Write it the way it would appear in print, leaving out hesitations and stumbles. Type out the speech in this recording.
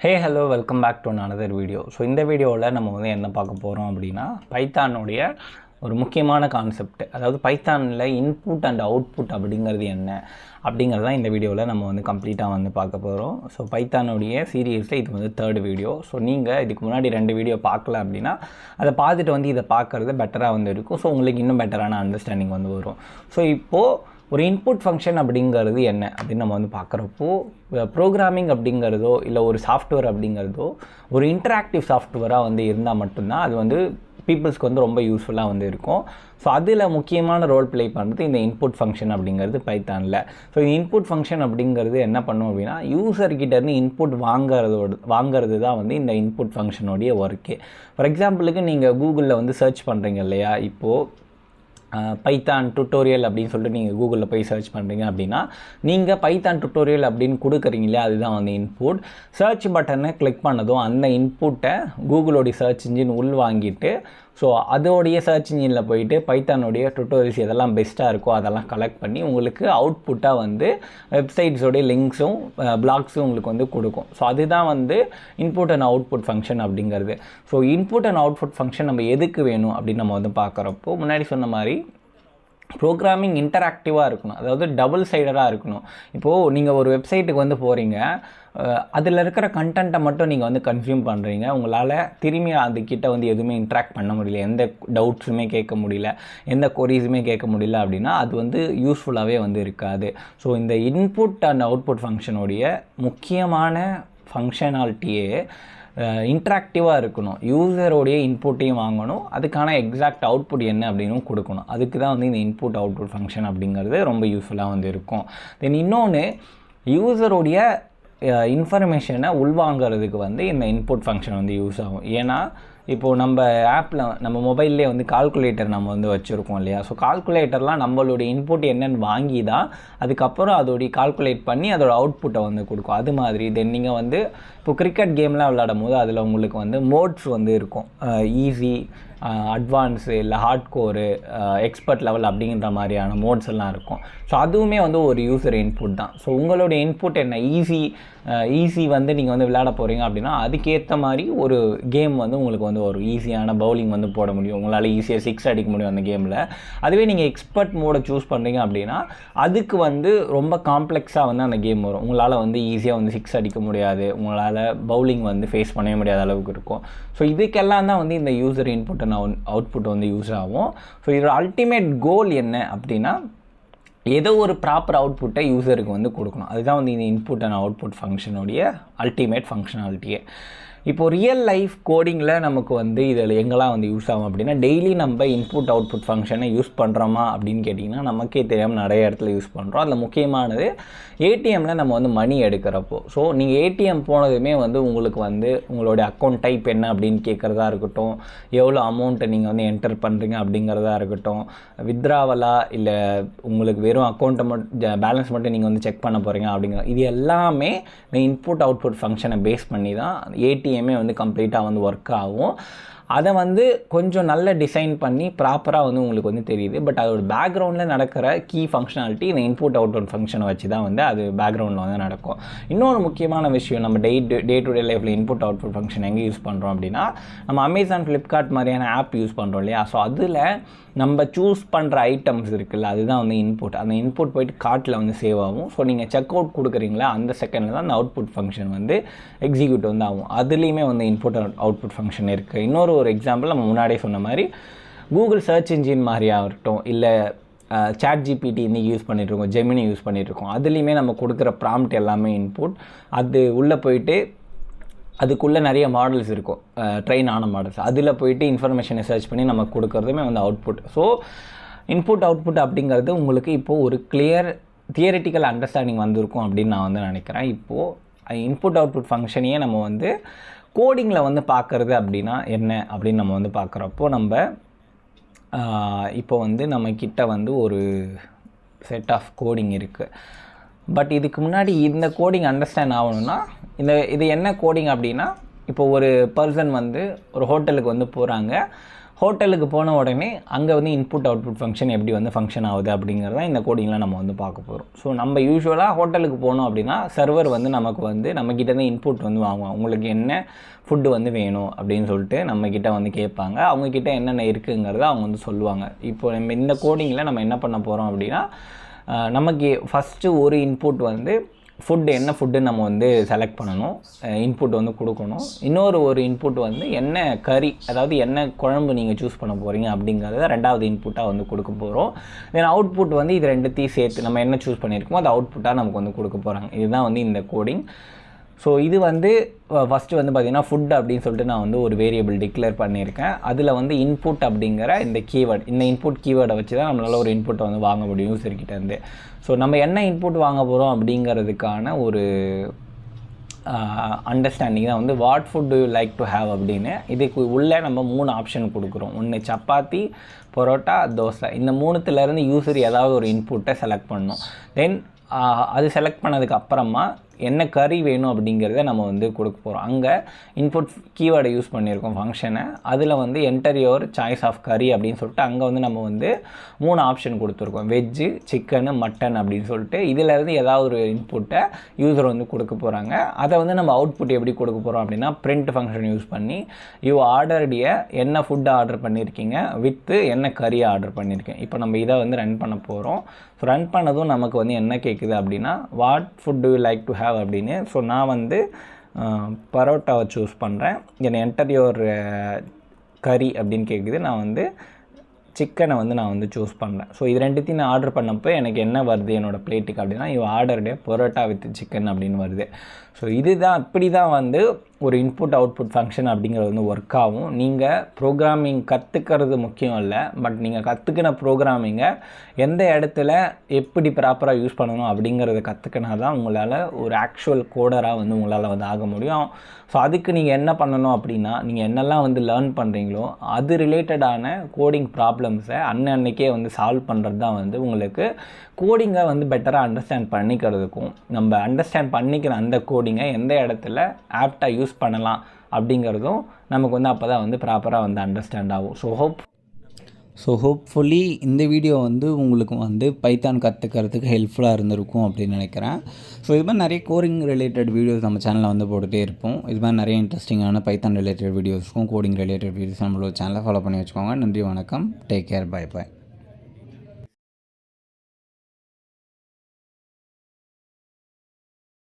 Hey hello welcome back to another video. So இந்த வீடியோவில் நம்ம வந்து என்ன பார்க்க போகிறோம் அப்படின்னா பைத்தானுடைய ஒரு முக்கியமான கான்செப்ட், அதாவது பைத்தானில் இன்புட் அண்ட் அவுட்புட் அப்படிங்கிறது என்ன அப்படிங்கிறதான் இந்த வீடியோவில் நம்ம வந்து கம்ப்ளீட்டாக வந்து பார்க்க போகிறோம். ஸோ பைத்தானுடைய சீரியஸில் இது வந்து 3rd வீடியோ. ஸோ நீங்கள் இதுக்கு முன்னாடி 2 வீடியோ பார்க்கல அப்படின்னா அதை பார்த்துட்டு வந்து இதை பார்க்குறது பெட்டராக வந்து இருக்கும். ஸோ உங்களுக்கு இன்னும் பெட்டரான அண்டர்ஸ்டாண்டிங் வந்து வரும். ஸோ இப்போது ஒரு இன்புட் ஃபங்க்ஷன் அப்படிங்கிறது என்ன அப்படின்னு நம்ம வந்து பார்க்குறப்போ, ப்ரோக்ராமிங் அப்படிங்கிறதோ இல்லை ஒரு சாஃப்ட்வேர் அப்படிங்கிறதோ ஒரு இன்டராக்டிவ் சாஃப்ட்வேராக வந்து இருந்தால் மட்டும்தான் அது வந்து பீப்புள்ஸ்க்கு வந்து ரொம்ப யூஸ்ஃபுல்லாக வந்து இருக்கும். ஸோ அதில் முக்கியமான ரோல் ப்ளே பண்ணுறது இந்த இன்புட் ஃபங்க்ஷன் அப்படிங்கிறது பைத்தானில். ஸோ இந்த இன்புட் ஃபங்க்ஷன் அப்படிங்கிறது என்ன பண்ணும் அப்படின்னா, யூசர்கிட்டேருந்து இன்புட் வாங்கிறது தான் வந்து இந்த இன்புட் ஃபங்க்ஷனுடைய ஒர்க்கு. ஃபார் எக்ஸாம்பிளுக்கு நீங்கள் கூகுளில் வந்து சர்ச் பண்ணுறீங்க இல்லையா, இப்போது பைத்தான் டுட்டோரியல் அப்படின்னு சொல்லிட்டு நீங்கள் கூகுளில் போய் சர்ச் பண்ணுறீங்க அப்படின்னா, நீங்கள் பைத்தான் டுட்டோரியல் அப்படின்னு கொடுக்குறீங்களே, அதுதான் வந்து இன்புட். சர்ச் பட்டனை கிளிக் பண்ணதும் அந்த இன்புட்டை கூகுளோடைய சர்ச் இன்ஜின் உள்வாங்கிட்டு, ஸோ அதோடைய சர்ச் இன்ஜினில் போயிட்டு பைத்தானுடைய டுட்டோரியல்ஸ் எதெல்லாம் பெஸ்ட்டாக இருக்கோ அதெல்லாம் கலெக்ட் பண்ணி உங்களுக்கு அவுட்புட்டாக வந்து வெப்சைட்ஸோடைய லிங்க்ஸும் பிளாக்ஸும் உங்களுக்கு வந்து கொடுக்கும். ஸோ அதுதான் வந்து இன்புட் அண்ட் அவுட்புட் ஃபங்க்ஷன் அப்படிங்கிறது. So input and output function நம்ம எதுக்கு வேணும் அப்படின்னு நம்ம வந்து பார்க்குறப்போ, முன்னாடி சொன்ன மாதிரி ப்ரோக்ராமிங் இன்டராக்டிவாக இருக்கணும், அதாவது டபுள் சைடராக இருக்கணும். இப்போது நீங்கள் ஒரு வெப்சைட்டுக்கு வந்து போகிறீங்க, அதில் இருக்கிற கண்டென்ட்டை மட்டும் நீங்கள் வந்து கன்சியூம் பண்ணுறீங்க, உங்களால் திரும்பி அதுக்கிட்ட வந்து எதுவுமே இன்ட்ராக்ட் பண்ண முடியல, எந்த டவுட்ஸுமே கேட்க முடியல, எந்த கொரீஸுமே கேட்க முடியல அப்படின்னா அது வந்து யூஸ்ஃபுல்லாகவே வந்து இருக்காது. ஸோ இந்த இன்புட் அண்ட் அவுட்புட் ஃபங்க்ஷனுடைய முக்கியமான ஃபங்க்ஷனாலிட்டியே இன்ட்ராக்டிவாக இருக்கணும். யூசரோடைய இன்புட்டையும் வாங்கணும், அதுக்கான எக்ஸாக்ட் அவுட்புட் என்ன அப்படின்னு கொடுக்கணும். அதுக்கு தான் வந்து இந்த இன்புட் அவுட்புட் ஃபங்க்ஷன் அப்படிங்கிறது ரொம்ப யூஸ்ஃபுல்லாக வந்து இருக்கும். தென் இன்னொன்று, யூசருடைய இன்ஃபர்மேஷனை உள்வாங்கிறதுக்கு வந்து இந்த இன்புட் ஃபங்க்ஷன் வந்து யூஸ் ஆகும். ஏன்னா இப்போது நம்ம ஆப்பில் நம்ம மொபைல்லே வந்து கால்குலேட்டர் நம்ம வந்து வச்சுருக்கோம் இல்லையா. ஸோ கால்குலேட்டர்லாம் நம்மளுடைய இன்புட் என்னென்னு வாங்கி தான் அதுக்கப்புறம் அதோடைய கால்குலேட் பண்ணி அதோட அவுட்புட்டை வந்து கொடுக்கும். அது மாதிரி தென் நீங்கள் வந்து இப்போ கிரிக்கெட் கேம்லாம் விளையாடும் போது அதில் உங்களுக்கு வந்து மோட்ஸ் வந்து இருக்கும், ஈஸி, அட்வான்ஸு, இல்லை ஹார்ட் கோரு, எக்ஸ்பர்ட் லெவல் அப்படிங்கிற மாதிரியான மோட்ஸ் எல்லாம் இருக்கும். ஸோ அதுவுமே வந்து ஒரு யூசர் இன்புட் தான். ஸோ உங்களுடைய இன்புட் என்ன, ஈஸி வந்து நீங்கள் வந்து விளையாட போகிறீங்க அப்படின்னா அதுக்கேற்ற மாதிரி ஒரு கேம் வந்து உங்களுக்கு வந்து ஒரு ஈஸியான பவுலிங் வந்து போட முடியும், உங்களால் ஈஸியாக 6 அடிக்க முடியும் அந்த கேமில். அதுவே நீங்கள் எக்ஸ்பர்ட் மோடை சூஸ் பண்ணுறீங்க அப்படின்னா அதுக்கு வந்து ரொம்ப காம்ப்ளெக்ஸாக வந்து அந்த கேம் வரும், உங்களால் வந்து ஈஸியாக வந்து 6 அடிக்க முடியாது, உங்களால் பவுலிங் வந்து ஃபேஸ் பண்ணவே முடியாத அளவுக்கு இருக்கும். ஸோ இதுக்கெல்லாம் தான் வந்து இந்த யூசர் இன்புட் அண்ட் அவுட்புட் வந்து யூஸ் ஆகும். ஸோ இதோட அல்டிமேட் கோல் என்ன அப்படின்னா, ஏதோ ஒரு ப்ராப்பர் அவுட்புட்டை யூசருக்கு வந்து கொடுக்கணும். அதுதான் வந்து இந்த இன்புட் அண்ட் அவுட்புட் ஃபங்க்ஷனுடைய அல்டிமேட் ஃபங்க்ஷனாலிட்டியே. இப்போது ரியல் லைஃப் கோடிங்கில் நமக்கு வந்து இதில் எங்கெல்லாம் வந்து யூஸ் ஆகும் அப்படின்னா, டெய்லி நம்ம இன்புட் அவுட்புட் ஃபங்க்ஷனை யூஸ் பண்ணுறோமா அப்படின்னு கேட்டிங்கன்னா நமக்கே தெரியாமல் நிறைய இடத்துல யூஸ் பண்ணுறோம். அதில் முக்கியமானது ஏடிஎம்மில் நம்ம வந்து மணி எடுக்கிறப்போ. ஸோ நீங்கள் ஏடிஎம் போனதுமே வந்து உங்களுக்கு வந்து உங்களுடைய அக்கௌண்ட் டைப் என்ன அப்படின்னு கேட்குறதா இருக்கட்டும், எவ்வளோ அமௌண்ட்டை நீங்கள் வந்து என்டர் பண்ணுறீங்க அப்படிங்கிறதா இருக்கட்டும், வித்ராவலா இல்லை உங்களுக்கு வெறும் அக்கௌண்ட்டை மட்டும் பேலன்ஸ் மட்டும் நீங்கள் வந்து செக் பண்ண போகிறீங்க அப்படிங்கிற இது எல்லாமே இந்த இன்புட் அவுட்புட் ஃபங்க்ஷனை பேஸ் பண்ணி தான் ஏடிஎம்மே வந்து கம்ப்ளீட்டாக வந்து ஒர்க் ஆகும். அதை வந்து கொஞ்சம் நல்ல டிசைன் பண்ணி ப்ராப்பராக வந்து உங்களுக்கு வந்து தெரியுது. பட் அதோட பேக்ரவுண்டில் நடக்கிற கீ ஃபங்க்ஷனாலிட்டி இந்த இன்புட் அவுட்புட் ஃபங்க்ஷனை வச்சு தான் வந்து அது பேக்ரவுண்டில் வந்து நடக்கும். இன்னொரு முக்கியமான விஷயம், நம்ம டே டு டே லைஃப்பில் இன்புட் அவுட்புட் ஃபங்க்ஷன் எங்கே யூஸ் பண்ணுறோம் அப்படின்னா, நம்ம அமேசான், ஃப்ளிப்கார்ட் மாதிரியான ஆப் யூஸ் பண்ணுறோம் இல்லையா. ஸோ அதில் நம்ம சூஸ் பண்ணுற ஐட்டம்ஸ் இருக்குல்ல, அதுதான் வந்து இன்புட். அந்த இன்புட் போய்ட்டு கார்ட்டில் வந்து சேவ் ஆகும். ஸோ நீங்கள் செக் அவுட் கொடுக்குறீங்களா, அந்த செகண்டில் தான் அந்த அவுட்புட் ஃபங்க்ஷன் வந்து எக்ஸிக்யூட் வந்து ஆகும். அதுலேயுமே வந்து இன்புட் அவுட்புட் ஃபங்க்ஷன் இருக்குது. இன்னொரு எக்ஸாம்பிள் நம்ம முன்னாடியே சொன்ன மாதிரி கூகுள் சர்ச் இன்ஜின் மாதிரியாக இருக்கட்டும், இல்லை சாட் ஜிபிடி இன்றைக்கி யூஸ் பண்ணிகிட்ருக்கோம், ஜெமினி யூஸ் பண்ணிகிட்ருக்கோம், அதுலேயுமே நம்ம கொடுக்குற ப்ராம்ப்ட் எல்லாமே இன்புட். அது உள்ளே போயிட்டு அதுக்குள்ளே நிறைய மாடல்ஸ் இருக்கும், ட்ரெயின் ஆன மாடல்ஸ், அதில் போயிட்டு இன்ஃபர்மேஷனை சர்ச் பண்ணி நம்ம கொடுக்குறதுமே வந்து அவுட்புட். ஸோ இன்புட் அவுட்புட் அப்படிங்கிறது உங்களுக்கு இப்போது ஒரு கிளியர் தியரிட்டிக்கல் அண்டர்ஸ்டாண்டிங் வந்திருக்கும் அப்படின்னு நான் வந்து நினைக்கிறேன். இப்போது இன்புட் அவுட்புட் ஃபங்க்ஷனையே நம்ம வந்து கோடிங்கில் வந்து பார்க்குறது அப்படின்னா என்ன அப்படின்னு நம்ம வந்து பார்க்குறப்போ, நம்ம இப்போ வந்து நம்மக்கிட்ட வந்து ஒரு செட் ஆஃப் கோடிங் இருக்குது. பட் இதுக்கு முன்னாடி இந்த கோடிங் அண்டர்ஸ்டாண்ட் ஆகணும்னா இது என்ன கோடிங் அப்படின்னா, இப்போ ஒரு பர்சன் வந்து ஒரு ஹோட்டலுக்கு வந்து போகிறாங்க, ஹோட்டலுக்கு போன உடனே அங்கே வந்து இன்புட் அவுட்புட் ஃபங்க்ஷன் எப்படி வந்து ஃபங்க்ஷன் ஆகுது அப்படிங்கிறத இந்த கோடிங்கில் நம்ம வந்து பார்க்க போகிறோம். ஸோ நம்ம யூஸ்வலாக ஹோட்டலுக்கு போனோம் அப்படின்னா சர்வர் வந்து நமக்கு வந்து நம்மக்கிட்ட தான் இன்புட் வந்து வாங்குவோம். உங்களுக்கு என்ன ஃபுட்டு வந்து வேணும் அப்படின்னு சொல்லிட்டு நம்மக்கிட்ட வந்து கேட்பாங்க. அவங்கக்கிட்ட என்னென்ன இருக்குங்கிறத அவங்க வந்து சொல்லுவாங்க. இப்போ நம்ம இந்த கோடிங்கில் நம்ம என்ன பண்ண போகிறோம் அப்படின்னா நமக்கு ஃபஸ்ட்டு ஒரு இன்புட் வந்து ஃபுட்டு என்ன ஃபுட்டுன்னு நம்ம வந்து செலக்ட் பண்ணணும், இன்புட் வந்து கொடுக்கணும். ஒரு இன்புட் வந்து என்ன கறி, அதாவது என்ன குழம்பு நீங்கள் சூஸ் பண்ண போகிறீங்க அப்படிங்கிறத ரெண்டாவது இன்புட்டாக வந்து கொடுக்க போகிறோம். தென் அவுட்புட் வந்து இது ரெண்டுத்தையும் சேர்த்து நம்ம என்ன சூஸ் பண்ணியிருக்கோமோ அது அவுட்புட்டாக நமக்கு வந்து கொடுக்க போகிறாங்க. இதுதான் வந்து இந்த கோடிங். ஸோ இது வந்து ஃபஸ்ட்டு வந்து பார்த்திங்கன்னா ஃபுட் அப்படின்னு சொல்லிட்டு நான் வந்து ஒரு வேரியபிள் டிக்ளேர் பண்ணியிருக்கேன். அதில் வந்து இன்புட் அப்படிங்கிற இந்த கீவேர்டு, இந்த இன்புட் கீவேர்டை வச்சு தான் நம்மளால் ஒரு இன்புட்டை வந்து வாங்க முடியும் யூசர்கிட்டேருந்து. ஸோ நம்ம என்ன இன்புட் வாங்க போகிறோம் அப்படிங்கிறதுக்கான ஒரு அண்டர்ஸ்டாண்டிங் தான் வந்து what food to you like to have அப்படின்னு. இதுக்கு உள்ளே நம்ம 3 ஆப்ஷன் கொடுக்குறோம். ஒன்று சப்பாத்தி, பரோட்டா, தோசை. இந்த 3த்துலேருந்து யூசர் ஏதாவது ஒரு இன்புட்டை செலக்ட் பண்ணணும். தென் அது செலக்ட் பண்ணதுக்கு அப்புறமா என்ன கறி வேணும் அப்படிங்கிறத நம்ம வந்து கொடுக்க போகிறோம். அங்கே இன்புட் கீவேர்டை யூஸ் பண்ணியிருக்கோம் ஃபங்க்ஷனை. அதில் வந்து என்டர் யுவர் சாய்ஸ் ஆஃப் கறி அப்படின்னு சொல்லிட்டு அங்கே வந்து நம்ம வந்து 3 ஆப்ஷன் கொடுத்துருக்கோம். வெஜ்ஜு, சிக்கனு, மட்டன் அப்படின்னு சொல்லிட்டு இதிலேருந்து ஏதாவது ஒரு இன்புட்டை யூசர் வந்து கொடுக்க போகிறாங்க. அதை வந்து நம்ம அவுட்புட் எப்படி கொடுக்க போகிறோம் அப்படின்னா பிரிண்ட் ஃபங்க்ஷன் யூஸ் பண்ணி யூ ஆர்டர்டிய என்ன ஃபுட்டு ஆர்டர் பண்ணியிருக்கீங்க வித்து என்ன கறி ஆர்டர் பண்ணியிருக்கேன். இப்போ நம்ம இதை வந்து ரன் பண்ண போகிறோம். ஸோ ரன் பண்ணதும் நமக்கு வந்து என்ன கேட்குது அப்படின்னா what food to you like to have அப்படின்னு. ஸோ நான் வந்து பரோட்டாவை சூஸ் பண்ணுறேன். என்னை என்டர் யுவர் கறி அப்படின்னு கேட்குது. நான் வந்து சிக்கனை வந்து நான் வந்து சூஸ் பண்ணுறேன். ஸோ இது ரெண்டுத்தையும் நான் ஆர்டர் பண்ணப்போ எனக்கு என்ன வருது என்னோடய பிளேட்டுக்கு அப்படின்னா யூ ஆர்டர்டே பரோட்டா வித் சிக்கன் அப்படின்னு வருது. ஸோ இதுதான் இப்படி தான் வந்து ஒரு இன்புட் அவுட்புட் ஃபங்க்ஷன் அப்படிங்கிறது வந்து ஒர்க் ஆகும். நீங்கள் ப்ரோக்ராமிங் கற்றுக்கிறது முக்கியம் இல்லை, பட் நீங்கள் கற்றுக்கின ப்ரோக்ராமிங்கை எந்த இடத்துல எப்படி ப்ராப்பராக யூஸ் பண்ணணும் அப்படிங்கிறத கற்றுக்கினா தான் உங்களால் ஒரு ஆக்சுவல் கோடராக வந்து உங்களால் வந்து ஆக முடியும். ஸோ அதுக்கு நீங்கள் என்ன பண்ணணும் அப்படின்னா நீங்கள் என்னெல்லாம் வந்து லேர்ன் பண்ணுறீங்களோ அது ரிலேட்டடான கோடிங் ப்ராப்ளம்ஸை அன்னைக்கே வந்து சால்வ் பண்ணுறது தான் வந்து உங்களுக்கு கோடிங்கை வந்து பெட்டராக அண்டர்ஸ்டாண்ட் பண்ணிக்கிறதுக்கும் நம்ம அண்டர்ஸ்டாண்ட் பண்ணிக்கிற அந்த கோடிங்கை எந்த இடத்துல ஆப்டாக யூஸ் பண்ணலாம் அப்படிங்கிறதும் நமக்கு வந்து அப்போ தான் வந்து ப்ராப்பராக வந்து அண்டர்ஸ்டாண்ட் ஆகும். ஹோப்ஃபுல்லி இந்த வீடியோ வந்து உங்களுக்கு வந்து பைத்தான் கற்றுக்கிறதுக்கு ஹெல்ப்ஃபுல்லாக இருந்திருக்கும் அப்படின்னு நினைக்கிறேன். ஸோ இது மாதிரி நிறைய கோடிங் ரிலேட்டட் வீடியோஸ் நம்ம சேனலில் வந்து போட்டுகிட்டே இருப்போம். இது மாதிரி நிறைய இன்ட்ரெஸ்டிங்கான பைத்தான் ரிலேட்டட் வீடியோஸ்க்கும் கோடிங் ரிலேட்டட் வீடியோஸ் நம்மளோட சேனலை ஃபாலோ பண்ணி வச்சுக்கோங்க. நன்றி, வணக்கம், டேக் கேர், பை.